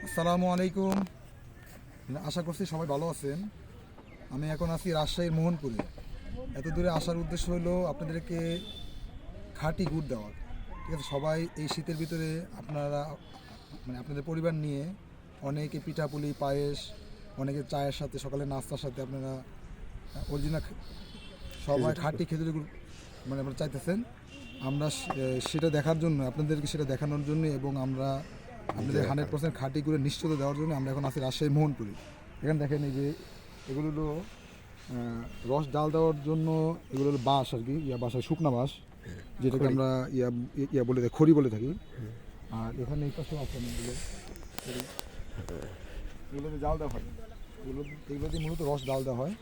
আসসালামু আলাইকুম। আশা করছি সবাই ভালো আছেন। আমি এখন আছি রাজশাহীর মোহনপুরে। এত দূরে আসার উদ্দেশ্য হলো আপনাদেরকে খাঁটি গুড় দেওয়ার। ঠিক আছে, সবাই এই শীতের ভিতরে আপনারা আপনাদের পরিবার নিয়ে অনেকে পিঠাপুলি পায়েস, অনেকে চায়ের সাথে সকালে নাস্তার সাথে আপনারা অরিজিনাল সবাই খাঁটি খেজুরি গুড় আপনারা চাইতেছেন। আমরা সেটা দেখার জন্য, আপনাদেরকে সেটা দেখানোর জন্য এবং আমরা আপনাদের 100% খাঁটি করে নিশ্চিত দেওয়ার জন্য আমরা এখন আছি রাজশাহী মোহনপুরে। এখানে দেখেন এই যে এগুলো হলো রস ডাল দেওয়ার জন্য, এগুলো হলো বাঁশ আর কি, বাঁশের শুকনা বাঁশ, যেটাকে আমরা ইয়া বলে থাকি, খড়ি বলে থাকি। আর এখানে এই পাশেও আছে এগুলোতে জাল দেওয়া হয়, এগুলো দিয়ে মূলত রস ডাল দেওয়া হয়।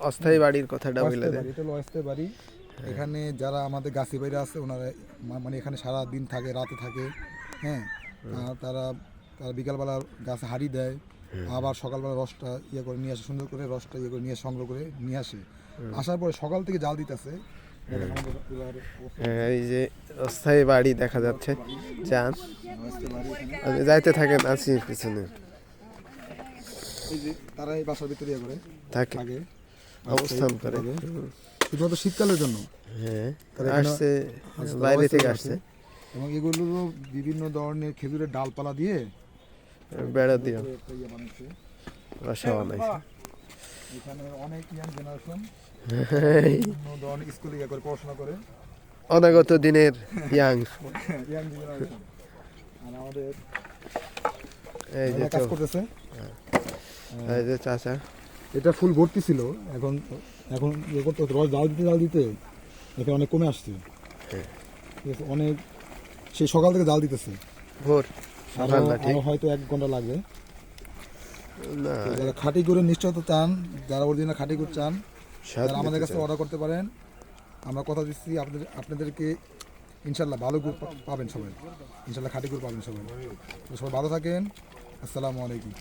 অস্থায়ী বাড়ির কথাটা বলে দেন। এটা হলো অস্থায়ী বাড়ি। এখানে যারা আমাদের গাছি বাইরে আছে ওনারা এখানে সারা দিন থাকে, রাতে থাকে। হ্যাঁ, তারা বিকালবেলা গাছে হাঁড়ি দেয়, আবার সকালবেলা রসটা করে নিয়ে আসে, সুন্দর করে রসটা করে নিয়ে সংগ্রহ করে নিয়ে আসে। আসার পরে সকাল থেকে জাল দিতেছে। এই যে অস্থায়ী বাড়ি দেখা যাচ্ছে, যান যাইতে থাকেন, আছি পিছনে। এই যে তারা এই বাসার ভিতরে করে থাকে, অবস্থান করে শুধুমাত্র শীতকালের জন্য। হ্যাঁ, আসছে বাইরে থেকে আসছে। এবং এগুলো বিভিন্ন ধরনের খেজুরের ডালপালা দিয়ে বেড়া দিয়ে বাসা বানাইছে। এখানে অনেক ইয়াং জেনারেশন স্কুলে করে পড়াশোনা করে, অনাগত দিনের ইয়াং জেনারেশন। আর আমাদের এই যে কাজ করতেছে, এই যে চাচা, এটা ফুল ভর্তি ছিল, এখন এখন ইয়ে করতে রস জাল দিতে এখানে অনেক কমে আসছে। ঠিক আছে, অনেক সেই সকাল থেকে জাল দিতেছে, ভোর আরো হয়তো 1 ঘন্টা লাগবে। যারা খাঁটি করে নিশ্চয়তা চান, যারা অরিজিনাল খাঁটি করে চান, তারা আমাদের কাছে অর্ডার করতে পারেন। আমরা কথা দিচ্ছি আপনাদেরকে ইনশাল্লাহ ভালো গুড় পাবেন সবাই, ইনশাল্লাহ খাঁটি গুড় পাবেন সবাই। সবাই ভালো থাকেন। আসসালামু আলাইকুম।